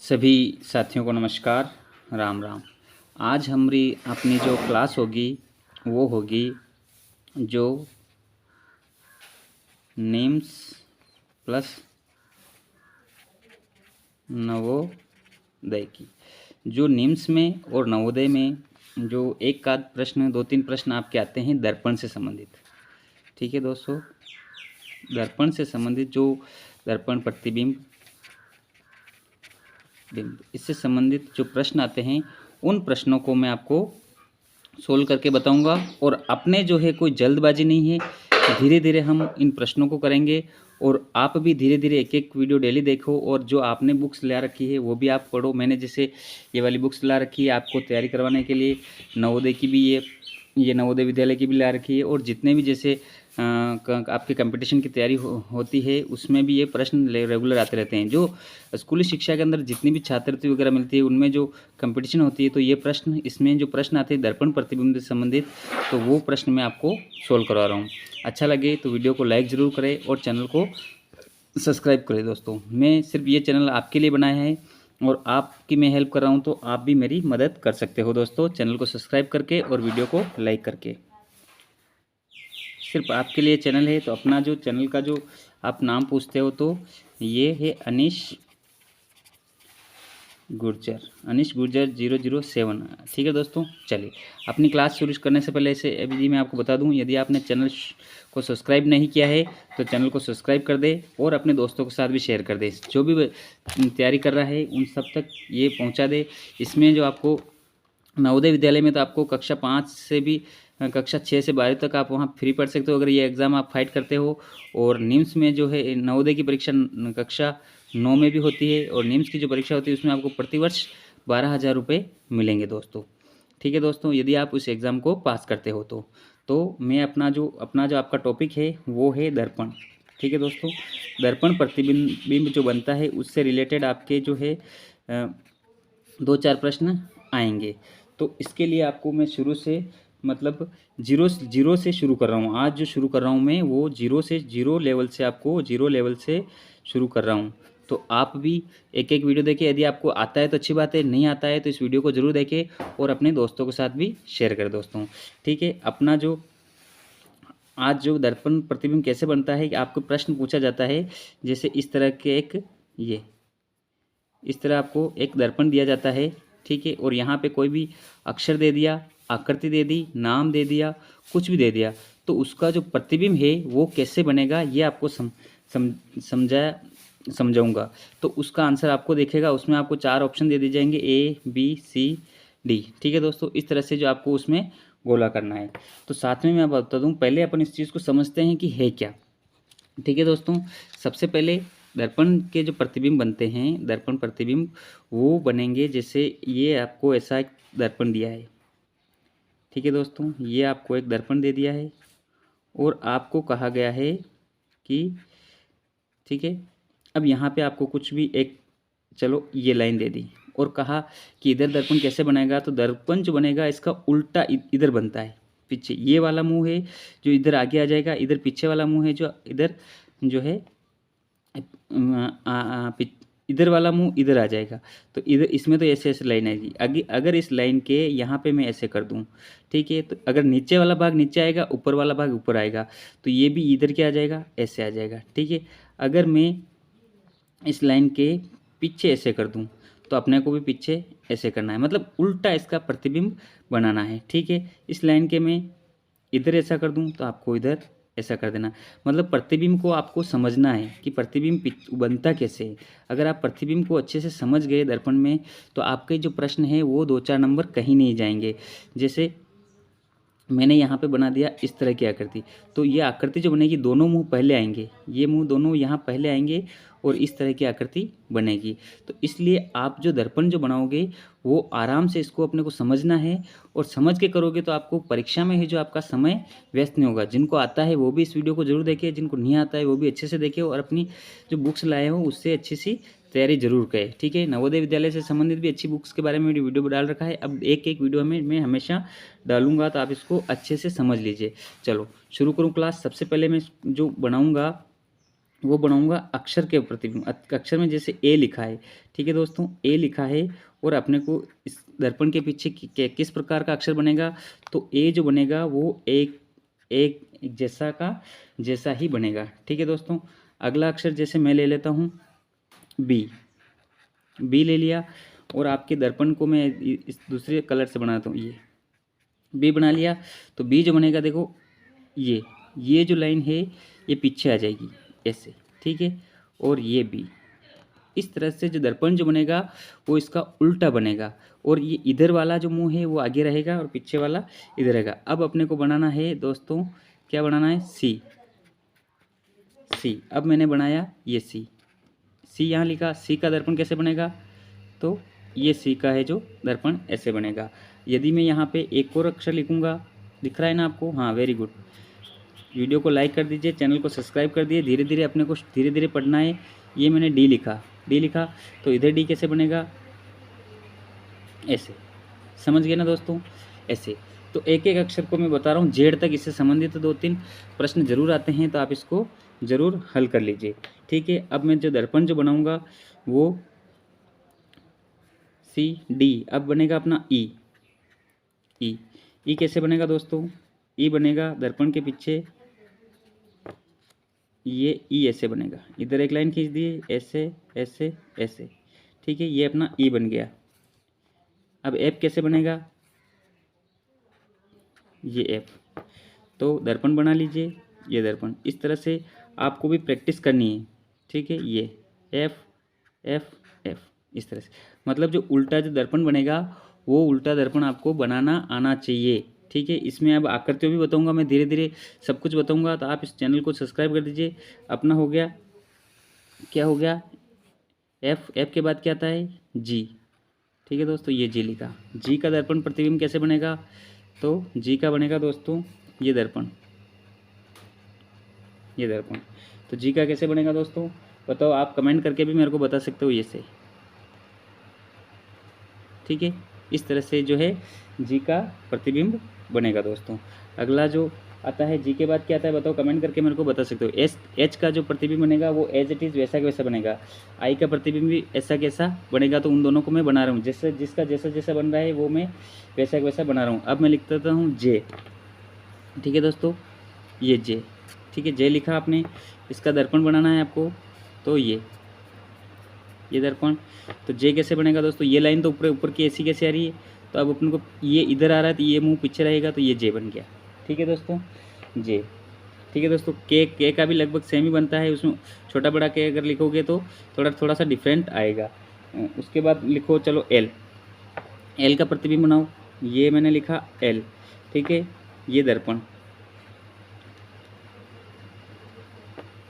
सभी साथियों को नमस्कार, राम राम। आज हमारी अपनी जो क्लास होगी वो होगी जो निम्स प्लस नवोदय की। जो निम्स में और नवोदय में जो एक आध प्रश्न, दो तीन प्रश्न आपके आते हैं दर्पण से संबंधित। ठीक है दोस्तों, दर्पण से संबंधित जो दर्पण प्रतिबिंब इससे संबंधित जो प्रश्न आते हैं उन प्रश्नों को मैं आपको सोल्व करके बताऊंगा। और अपने जो है कोई जल्दबाजी नहीं है, धीरे धीरे हम इन प्रश्नों को करेंगे। और आप भी धीरे धीरे एक एक वीडियो डेली देखो, और जो आपने बुक्स ला रखी है वो भी आप पढ़ो। मैंने जैसे ये वाली बुक्स ला रखी है आपको तैयारी करवाने के लिए, नवोदय की भी ये नवोदय विद्यालय की भी ला रखी है। और जितने भी जैसे आपके कंपटीशन की तैयारी होती है उसमें भी ये प्रश्न रेगुलर आते रहते हैं। जो स्कूली शिक्षा के अंदर जितनी भी छात्रवृत्ति वगैरह मिलती है उनमें जो कंपटीशन होती है तो ये प्रश्न, इसमें जो प्रश्न आते हैं दर्पण प्रतिबिंब से संबंधित, तो वो प्रश्न मैं आपको सोल्व करवा रहा हूँ। अच्छा लगे तो वीडियो को लाइक ज़रूर करें और चैनल को सब्सक्राइब करें। दोस्तों, मैं सिर्फ ये चैनल आपके लिए बनाया है और आपकी मैं हेल्प कर रहा हूँ, तो आप भी मेरी मदद कर सकते हो दोस्तों, चैनल को सब्सक्राइब करके और वीडियो को लाइक करके। सिर्फ आपके लिए चैनल है, तो अपना जो चैनल का जो आप नाम पूछते हो तो ये है अनिश गुर्जर 007। ठीक है दोस्तों, चलिए अपनी क्लास शुरू करने से पहले इसे अभी मैं आपको बता दूं, यदि आपने चैनल को सब्सक्राइब नहीं किया है तो चैनल को सब्सक्राइब कर दे और अपने दोस्तों के साथ भी शेयर कर दे। जो भी तैयारी कर रहा है उन सब तक ये पहुंचा दे। इसमें जो आपको नवोदय विद्यालय में तो आपको कक्षा 5 से भी कक्षा 6 से 12 तक आप वहाँ फ्री पढ़ सकते हो अगर ये एग्ज़ाम आप फाइट करते हो। और निम्स में जो है नवोदय की परीक्षा कक्षा 9 में भी होती है, और निम्स की जो परीक्षा होती है उसमें आपको प्रतिवर्ष 12,000 रुपये मिलेंगे दोस्तों। ठीक है दोस्तों, यदि आप उस एग्ज़ाम को पास करते हो तो मैं अपना जो आपका टॉपिक है वो है दर्पण। ठीक है दोस्तों, दर्पण प्रतिबिंब जो बनता है उससे रिलेटेड आपके जो है 2-4 प्रश्न आएंगे। तो इसके लिए आपको मैं शुरू से मतलब जीरो से शुरू कर रहा हूँ। आज जो शुरू कर रहा हूँ मैं वो जीरो लेवल से आपको जीरो लेवल से शुरू कर रहा हूँ। तो आप भी एक एक वीडियो देखें, यदि आपको आता है तो अच्छी बात है, नहीं आता है तो इस वीडियो को ज़रूर देखें और अपने दोस्तों के साथ भी शेयर करें दोस्तों। ठीक है, अपना जो आज जो दर्पण प्रतिबिंब कैसे बनता है कि आपको प्रश्न पूछा जाता है, जैसे इस तरह के इस तरह आपको एक दर्पण दिया जाता है। ठीक है, और यहाँ पे कोई भी अक्षर दे दिया, आकृति दे दी, नाम दे दिया, कुछ भी दे दिया, तो उसका जो प्रतिबिंब है वो कैसे बनेगा ये आपको समझाऊंगा। तो उसका आंसर आपको देखेगा, उसमें आपको 4 ऑप्शन दे दिए जाएंगे, A B C D। ठीक है दोस्तों, इस तरह से जो आपको उसमें गोला करना है। तो साथ में मैं बता दूं, पहले अपन इस चीज़ को समझते हैं कि है क्या। ठीक है दोस्तों, सबसे पहले दर्पण के जो प्रतिबिंब बनते हैं, दर्पण प्रतिबिंब वो बनेंगे जैसे ये आपको ऐसा एक दर्पण दिया है। ठीक है दोस्तों, ये आपको एक दर्पण दे दिया है और आपको कहा गया है कि ठीक है, अब यहाँ पे आपको कुछ भी एक, चलो ये लाइन दे दी और कहा कि इधर दर्पण कैसे बनेगा। तो दर्पण जो बनेगा इसका उल्टा इधर बनता है, पीछे ये वाला मुंह है जो इधर आगे आ जाएगा, इधर पीछे वाला मुंह है जो इधर जो है इधर वाला मुंह इधर आ जाएगा। तो इधर इसमें तो ऐसे ऐसे लाइन आएगी। अगर इस लाइन के यहाँ पे मैं ऐसे कर दूँ, ठीक है, तो अगर नीचे वाला भाग नीचे आएगा, ऊपर वाला भाग ऊपर आएगा, तो ये भी इधर क्या आ जाएगा, ऐसे आ जाएगा। ठीक है, अगर मैं इस लाइन के पीछे ऐसे कर दूं तो अपने को भी पीछे ऐसे करना है, मतलब उल्टा इसका प्रतिबिंब बनाना है। ठीक है, इस लाइन के मैं इधर ऐसा कर दूं तो आपको इधर ऐसा कर देना। मतलब प्रतिबिंब को आपको समझना है कि प्रतिबिंब बनता कैसे है। अगर आप प्रतिबिंब को अच्छे से समझ गए दर्पण में, तो आपके जो प्रश्न है वो 2-4 नंबर कहीं नहीं जाएंगे। जैसे मैंने यहाँ पे बना दिया इस तरह की आकृति, तो ये आकृति जो बनेगी दोनों मुंह पहले आएंगे, ये मुंह दोनों यहाँ पहले आएंगे और इस तरह की आकृति बनेगी। तो इसलिए आप जो दर्पण जो बनाओगे वो आराम से इसको अपने को समझना है, और समझ के करोगे तो आपको परीक्षा में ही जो आपका समय व्यस्त नहीं होगा। जिनको आता है वो भी इस वीडियो को जरूर देखें, जिनको नहीं आता है वो भी अच्छे से देखें और अपनी जो बुक्स लाए हो उससे अच्छी सी तैयारी जरूर करें। ठीक है, नवोदय विद्यालय से संबंधित भी अच्छी बुक्स के बारे में वीडियो डाल रखा है। अब एक एक वीडियो में मैं हमेशा डालूंगा, तो आप इसको अच्छे से समझ लीजिए। चलो शुरू करूँ क्लास। सबसे पहले मैं जो बनाऊंगा वो बनाऊंगा अक्षर के प्रतिबिंब। अक्षर में जैसे ए लिखा है, ठीक है दोस्तों, ए लिखा है और अपने को इस दर्पण के पीछे किस प्रकार का अक्षर बनेगा, तो ए जो बनेगा वो एक एक एक जैसा ही बनेगा, ठीक है दोस्तों। अगला अक्षर जैसे मैं ले लेता हूँ बी, बी ले लिया और आपके दर्पण को मैं इस दूसरे कलर से बनाता हूँ, ये बी बना लिया। तो बी जो बनेगा देखो, ये जो लाइन है ये पीछे आ जाएगी ऐसे, ठीक है, और ये बी, इस तरह से जो दर्पण जो बनेगा वो इसका उल्टा बनेगा, और ये इधर वाला जो मुंह है वो आगे रहेगा और पीछे वाला इधर रहेगा। अब अपने को बनाना है दोस्तों, क्या बनाना है, सी, सी। अब मैंने बनाया ये सी, सी यहाँ लिखा। सी का दर्पण कैसे बनेगा, तो ये सी का है जो दर्पण ऐसे बनेगा। यदि मैं यहाँ पे एक और अक्षर लिखूँगा, दिख रहा है ना आपको, हाँ वेरी गुड। वीडियो को लाइक कर दीजिए, चैनल को सब्सक्राइब कर दिए। धीरे धीरे अपने को धीरे धीरे पढ़ना है। ये मैंने डी लिखा, डी लिखा, तो इधर डी कैसे बनेगा, ऐसे, समझ गए ना दोस्तों, ऐसे। तो एक एक अक्षर को मैं बता रहा हूँ, जेड तक इससे संबंधित 2-3 प्रश्न जरूर आते हैं, तो आप इसको ज़रूर हल कर लीजिए, ठीक है। अब मैं जो दर्पण जो बनाऊँगा वो सी डी, अब बनेगा अपना ई, ई, ई कैसे बनेगा दोस्तों, ई बनेगा दर्पण के पीछे, ये ई ऐसे बनेगा, इधर एक लाइन खींच दिए, ऐसे ऐसे ऐसे, ठीक है, ये अपना ई बन गया। अब एफ कैसे बनेगा, ये एफ, तो दर्पण बना लीजिए, ये दर्पण। इस तरह से आपको भी प्रैक्टिस करनी है, ठीक है। ये एफ एफ एफ, इस तरह से, मतलब जो उल्टा जो दर्पण बनेगा वो उल्टा दर्पण आपको बनाना आना चाहिए, ठीक है। इसमें अब आकृतियों भी बताऊंगा मैं, धीरे धीरे सब कुछ बताऊंगा, तो आप इस चैनल को सब्सक्राइब कर दीजिए। अपना हो गया, क्या हो गया, एफ, एफ के बाद क्या आता है, जी, ठीक है दोस्तों, ये जी लिखा। जी का दर्पण प्रतिबिंब कैसे बनेगा, तो जी का बनेगा दोस्तों ये दर्पण, ये दर्पण। तो जी का कैसे बनेगा दोस्तों, बताओ, आप कमेंट करके भी मेरे को बता सकते हो, ये से, ठीक है। इस तरह से जो है जी का प्रतिबिंब बनेगा दोस्तों। अगला जो आता है जी के बाद क्या आता है, बताओ, कमेंट करके मेरे को बता सकते हो। एस, एच का जो प्रतिबिंब बनेगा वो एज इट इज़ वैसा का वैसा बनेगा। आई का प्रतिबिंब भी ऐसा कैसा बनेगा, तो उन दोनों को मैं बना रहा हूँ, जैसे जिसका जैसा जैसा बन रहा है वो मैं वैसा का वैसा बना रहा हूँ। अब मैं लिख देता हूँ जे, ठीक है दोस्तों, ये जे, ठीक है, जे लिखा आपने। इसका दर्पण बनाना है आपको, तो ये दर्पण। तो जे कैसे बनेगा दोस्तों, ये लाइन तो ऊपर ऊपर की ऐसी कैसे आ रही है, तो अब अपन को ये इधर आ रहा है, तो ये मुंह पीछे रहेगा, तो ये जे बन गया, ठीक है दोस्तों, जे, ठीक है दोस्तों। के का भी लगभग सेम ही बनता है, उसमें छोटा बड़ा के अगर लिखोगे तो थोड़ा सा डिफरेंट आएगा। उसके बाद लिखो चलो एल, एल का प्रतिबिंब बनाओ, ये मैंने लिखा एल, ठीक है, ये दर्पण,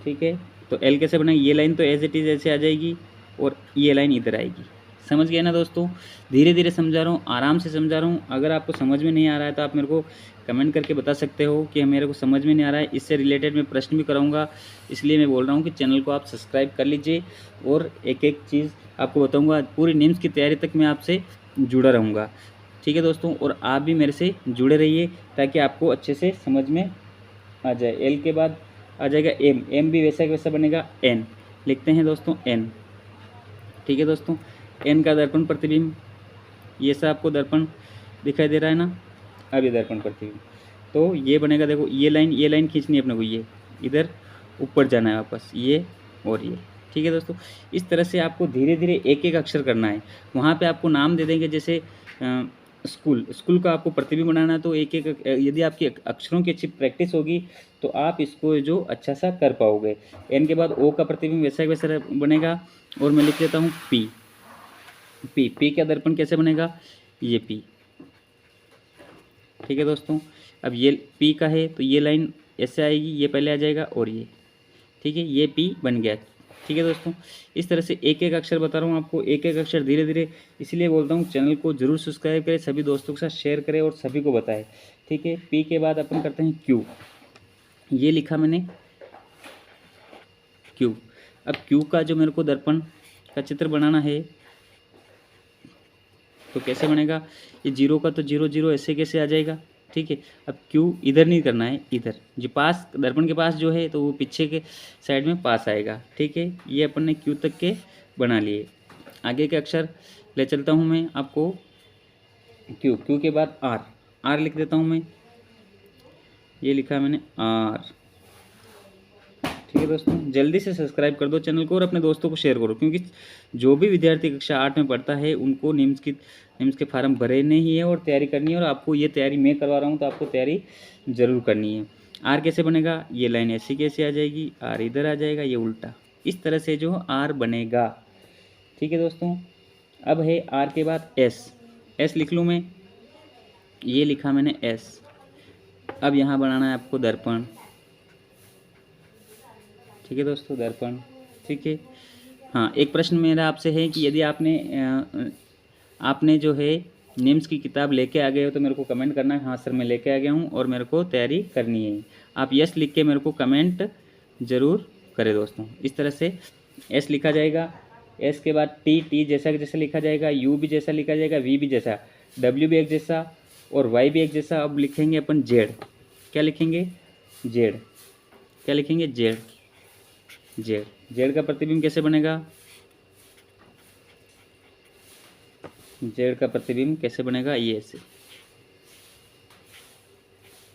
ठीक है। तो एल कैसे बनाएंगे, ये लाइन तो एज इट इज़ ऐसे आ जाएगी और ये लाइन इधर आएगी, समझ गए ना दोस्तों। धीरे धीरे समझा रहा हूँ, आराम से समझा रहा हूँ। अगर आपको समझ में नहीं आ रहा है तो आप मेरे को कमेंट करके बता सकते हो कि मेरे को समझ में नहीं आ रहा है। इससे रिलेटेड मैं प्रश्न भी कराऊंगा, इसलिए मैं बोल रहा हूँ कि चैनल को आप सब्सक्राइब कर लीजिए और एक एक चीज़ आपको बताऊँगा। पूरी निम्स की तैयारी तक मैं आपसे जुड़ा रहूँगा, ठीक है दोस्तों। और आप भी मेरे से जुड़े रहिए ताकि आपको अच्छे से समझ में आ जाए। एल के बाद आ जाएगा एम, एम भी वैसा वैसा बनेगा, एन लिखते हैं दोस्तों, एन, ठीक है दोस्तों। एन का दर्पण प्रतिबिंब, ये सब आपको दर्पण दिखाई दे रहा है ना, अब ये दर्पण प्रतिबिंब, तो ये बनेगा, देखो ये लाइन खींचनी है अपने को, ये इधर ऊपर जाना है वापस, ये और ये, ठीक है दोस्तों। इस तरह से आपको धीरे धीरे एक एक अक्षर करना है। वहाँ पे आपको नाम दे देंगे, जैसे स्कूल का आपको प्रतिबिंब बनाना है, तो एक एक यदि आपकी अक्षरों की अच्छी प्रैक्टिस होगी तो आप इसको जो अच्छा सा कर पाओगे। एन के बाद ओ का प्रतिबिंब वैसा वैसा बनेगा, और मैं लिख देता हूँ पी, पी, पी का दर्पण कैसे बनेगा, ये पी, ठीक है दोस्तों। अब ये पी का है तो ये लाइन ऐसे आएगी, ये पहले आ जाएगा और ये, ठीक है, ये पी बन गया, ठीक है दोस्तों। इस तरह से एक एक अक्षर बता रहा हूँ आपको, एक एक अक्षर धीरे धीरे, इसलिए बोलता हूँ चैनल को जरूर सब्सक्राइब करें, सभी दोस्तों के साथ शेयर करें और सभी को बताएं, ठीक है। पी के बाद अपन करते हैं क्यू, ये लिखा मैंने क्यू। अब क्यू का जो मेरे को दर्पण का चित्र बनाना है तो कैसे बनेगा, ये जीरो का तो जीरो जीरो ऐसे कैसे आ जाएगा, ठीक है। अब क्यू इधर नहीं करना है, इधर जो पास दर्पण के पास जो है तो वो पीछे के साइड में पास आएगा। ठीक है, ये अपन ने क्यू तक के बना लिए। आगे के अक्षर ले चलता हूँ मैं आपको। क्यू, क्यू के बाद आर, आर लिख देता हूँ मैं। ये लिखा है मैंने आर। ठीक है दोस्तों, जल्दी से सब्सक्राइब कर दो चैनल को और अपने दोस्तों को शेयर करो, क्योंकि जो भी विद्यार्थी कक्षा 8 में पढ़ता है उनको निम्स के फार्म भरे नहीं है और तैयारी करनी है। और आपको ये तैयारी मैं करवा रहा हूँ तो आपको तैयारी ज़रूर करनी है। आर कैसे बनेगा, ये लाइन ऐसी कैसे आ जाएगी, आर इधर आ जाएगा, ये उल्टा, इस तरह से जो आर बनेगा। ठीक है दोस्तों, अब है आर के बाद एस, एस लिख लूँ मैं। ये लिखा मैंने एस। अब यहाँ बनाना है आपको दर्पण। ठीक है दोस्तों, दर्पण। ठीक है, हाँ, एक प्रश्न मेरा आपसे है कि यदि आपने जो है निम्स की किताब लेके आ गए हो तो मेरे को कमेंट करना है, हाँ सर मैं लेके आ गया हूँ और मेरे को तैयारी करनी है। आप यस लिख के मेरे को कमेंट ज़रूर करें दोस्तों। इस तरह से एस लिखा जाएगा। एस के बाद टी, टी जैसा लिखा जाएगा, यू भी जैसा लिखा जाएगा, वी भी जैसा, डब्ल्यू भी एक जैसा और वाई भी एक जैसा। अब लिखेंगे अपन जेड। क्या लिखेंगे, जेड। क्या लिखेंगे, जेड। जेड, जेड का प्रतिबिंब कैसे बनेगा, जेड का प्रतिबिंब कैसे बनेगा, ये ऐसे।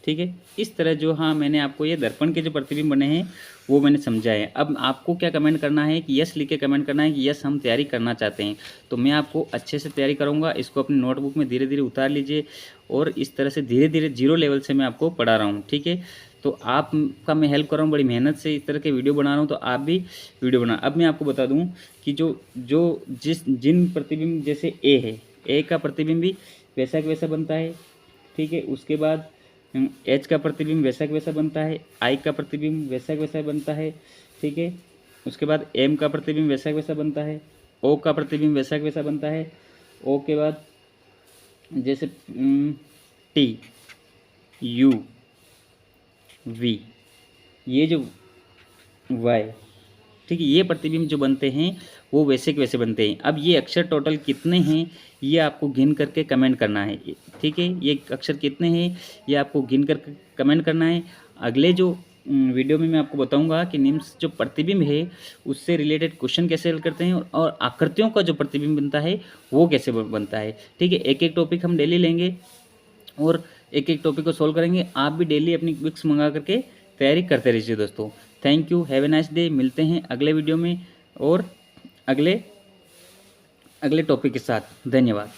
ठीक है, इस तरह जो, हाँ मैंने आपको ये दर्पण के जो प्रतिबिंब बने हैं वो मैंने समझाए। अब आपको क्या कमेंट करना है कि यस लिख के कमेंट करना है कि यस हम तैयारी करना चाहते हैं। तो मैं आपको अच्छे से तैयारी कराऊंगा। इसको अपनी नोटबुक में धीरे धीरे उतार लीजिए और इस तरह से धीरे धीरे 0 लेवल से मैं आपको पढ़ा रहा हूँ। ठीक है, तो आपका मैं हेल्प कर रहा हूँ, बड़ी मेहनत से इस तरह के वीडियो बना रहा हूँ, तो आप भी वीडियो बना। अब मैं आपको बता दूँ कि जिन प्रतिबिंब, जैसे ए है, ए का प्रतिबिंब भी वैसा का वैसा बनता है। ठीक है, उसके बाद एच का प्रतिबिंब वैसा का वैसा बनता है, आई का प्रतिबिंब वैसा का वैसा बनता है। ठीक है, उसके बाद एम का प्रतिबिंब वैसा का वैसा बनता है, ओ का प्रतिबिंब वैसा का वैसा बनता है। ओ के बाद जैसे टी, यू, वी, ये जो वाई, ठीक है, ये प्रतिबिंब जो बनते हैं वो वैसे के वैसे बनते हैं। अब ये अक्षर टोटल कितने हैं ये आपको गिन करके कमेंट करना है। ठीक है, ये अक्षर कितने हैं ये आपको गिन करके कमेंट करना है। अगले जो वीडियो में मैं आपको बताऊंगा कि निम्स जो प्रतिबिंब है उससे रिलेटेड क्वेश्चन कैसे हल करते हैं और आकृतियों का जो प्रतिबिंब बनता है वो कैसे बनता है। ठीक है, एक एक टॉपिक हम डेली लेंगे और एक एक टॉपिक को सोल्व करेंगे। आप भी डेली अपनी बुक्स मंगा करके तैयारी करते रहिए दोस्तों। Thank you, have a nice day. मिलते हैं अगले वीडियो में और अगले टॉपिक के साथ। धन्यवाद।